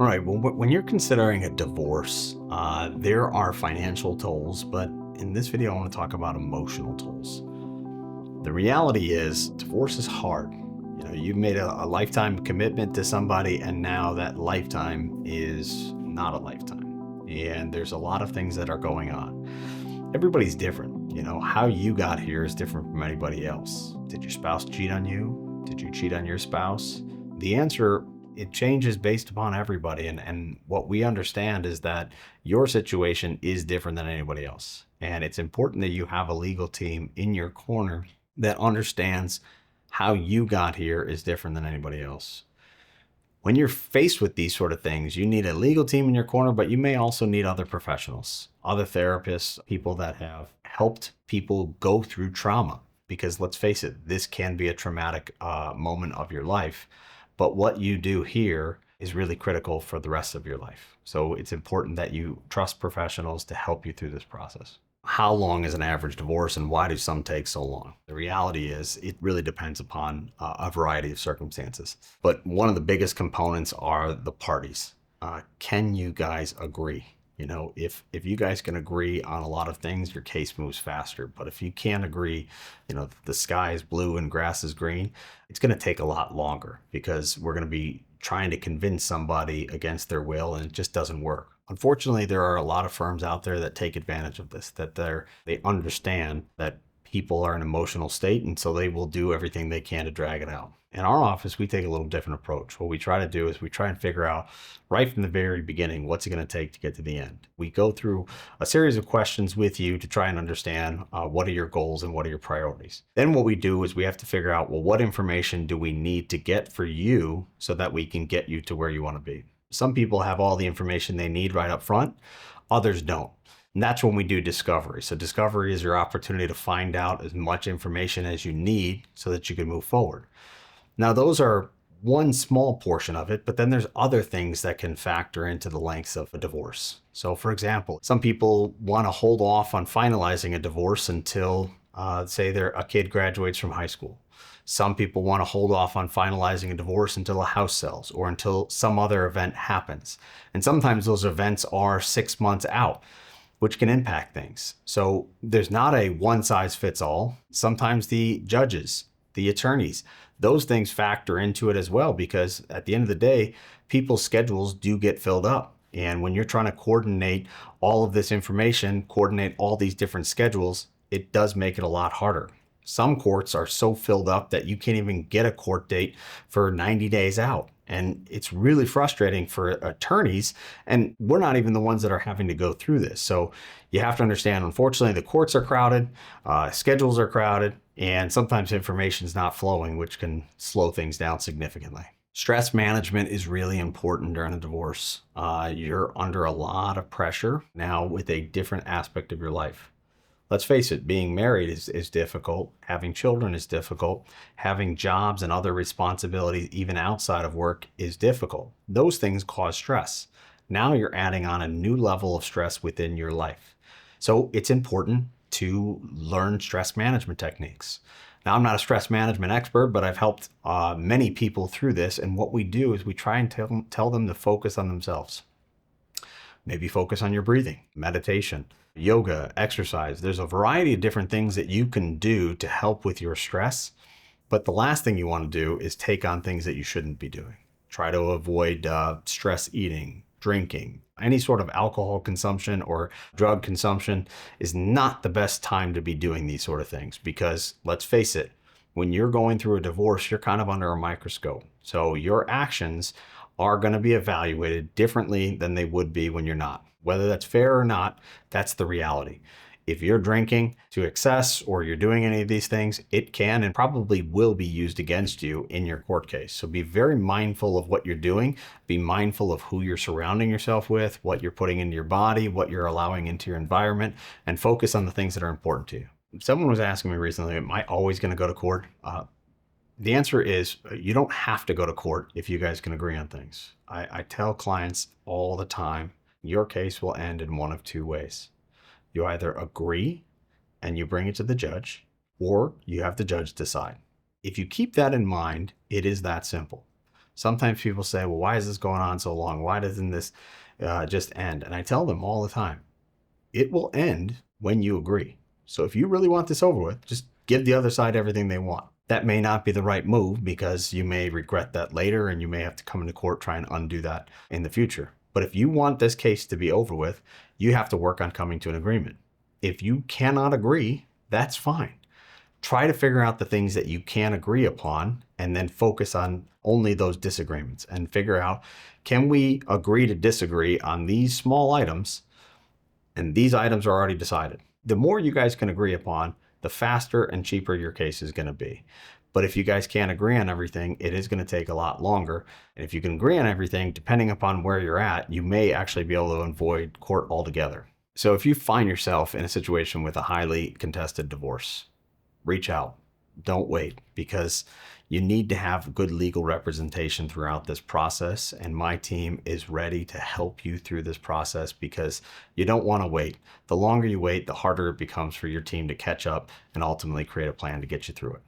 All right. Well, when you're considering a divorce, there are financial tolls, but in this video, I want to talk about emotional tolls. The reality is, divorce is hard. You've made a lifetime commitment to somebody, and now that lifetime is not a lifetime. And there's a lot of things that are going on. Everybody's different. How you got here is different from anybody else. Did your spouse cheat on you? Did you cheat on your spouse? The answer, it changes based upon everybody. And what we understand is that your situation is different than anybody else. And it's important that you have a legal team in your corner that understands how you got here is different than anybody else. When you're faced with these sort of things, you need a legal team in your corner, but you may also need other professionals, other therapists, people that have helped people go through trauma. Because let's face it, this can be a traumatic moment of your life. But what you do here is really critical for the rest of your life. So it's important that you trust professionals to help you through this process. How long is an average divorce, and why do some take so long? The reality is it really depends upon a variety of circumstances. But one of the biggest components are the parties. Can you guys agree? If you guys can agree on a lot of things, your case moves faster. But if you can't agree, the sky is blue and grass is green, it's going to take a lot longer because we're going to be trying to convince somebody against their will, and it just doesn't work. Unfortunately, there are a lot of firms out there that take advantage of this, that they understand that people are in an emotional state, and so they will do everything they can to drag it out. In our office, we take a little different approach. What we try to do is we try and figure out right from the very beginning, what's it going to take to get to the end. We go through a series of questions with you to try and understand what are your goals and what are your priorities. Then what we do is we have to figure out, well, what information do we need to get for you so that we can get you to where you want to be? Some people have all the information they need right up front, others don't. And that's when we do discovery. So discovery is your opportunity to find out as much information as you need so that you can move forward. Now, those are one small portion of it, but then there's other things that can factor into the lengths of a divorce. So for example, some people want to hold off on finalizing a divorce until, say, a kid graduates from high school. Some people want to hold off on finalizing a divorce until a house sells or until some other event happens. And sometimes those events are 6 months out, which can impact things. So there's not a one size fits all. Sometimes the judges, the attorneys, those things factor into it as well, because at the end of the day, people's schedules do get filled up. And when you're trying to coordinate all of this information, coordinate all these different schedules, it does make it a lot harder. Some courts are so filled up that you can't even get a court date for 90 days out. And it's really frustrating for attorneys. And we're not even the ones that are having to go through this. So you have to understand, unfortunately, the courts are crowded, schedules are crowded, and sometimes information is not flowing, which can slow things down significantly. Stress management is really important during a divorce. You're under a lot of pressure now with a different aspect of your life. Let's face it, being married is difficult. Having children is difficult. Having jobs and other responsibilities, even outside of work, is difficult. Those things cause stress. Now you're adding on a new level of stress within your life. So it's important to learn stress management techniques. Now, I'm not a stress management expert, but I've helped many people through this. And what we do is we try and tell them to focus on themselves. Maybe focus on your breathing, meditation, yoga, exercise. There's a variety of different things that you can do to help with your stress. But the last thing you want to do is take on things that you shouldn't be doing. Try to avoid stress eating, drinking. Any sort of alcohol consumption or drug consumption is not the best time to be doing these sort of things, because let's face it, when you're going through a divorce, you're kind of under a microscope. So your actions are going to be evaluated differently than they would be when you're not. Whether that's fair or not, that's the reality. If you're drinking to excess or you're doing any of these things, it can and probably will be used against you in your court case. So be very mindful of what you're doing. Be mindful of who you're surrounding yourself with, what you're putting into your body, what you're allowing into your environment, and focus on the things that are important to you. Someone was asking me recently, am I always going to go to court? The answer is you don't have to go to court if you guys can agree on things. I tell clients all the time, your case will end in one of two ways. You either agree and you bring it to the judge, or you have the judge decide. If you keep that in mind, it is that simple. Sometimes people say, well, why is this going on so long? Why doesn't this just end? And I tell them all the time, it will end when you agree. So if you really want this over with, just give the other side everything they want. That may not be the right move because you may regret that later and you may have to come into court, try and undo that in the future. But if you want this case to be over with, you have to work on coming to an agreement. If you cannot agree, that's fine. Try to figure out the things that you can agree upon and then focus on only those disagreements and figure out, can we agree to disagree on these small items? And these items are already decided. The more you guys can agree upon, the faster and cheaper your case is going to be. But if you guys can't agree on everything, it is going to take a lot longer. And if you can agree on everything, depending upon where you're at, you may actually be able to avoid court altogether. So if you find yourself in a situation with a highly contested divorce, reach out. Don't wait, because you need to have good legal representation throughout this process. And my team is ready to help you through this process because you don't want to wait. The longer you wait, the harder it becomes for your team to catch up and ultimately create a plan to get you through it.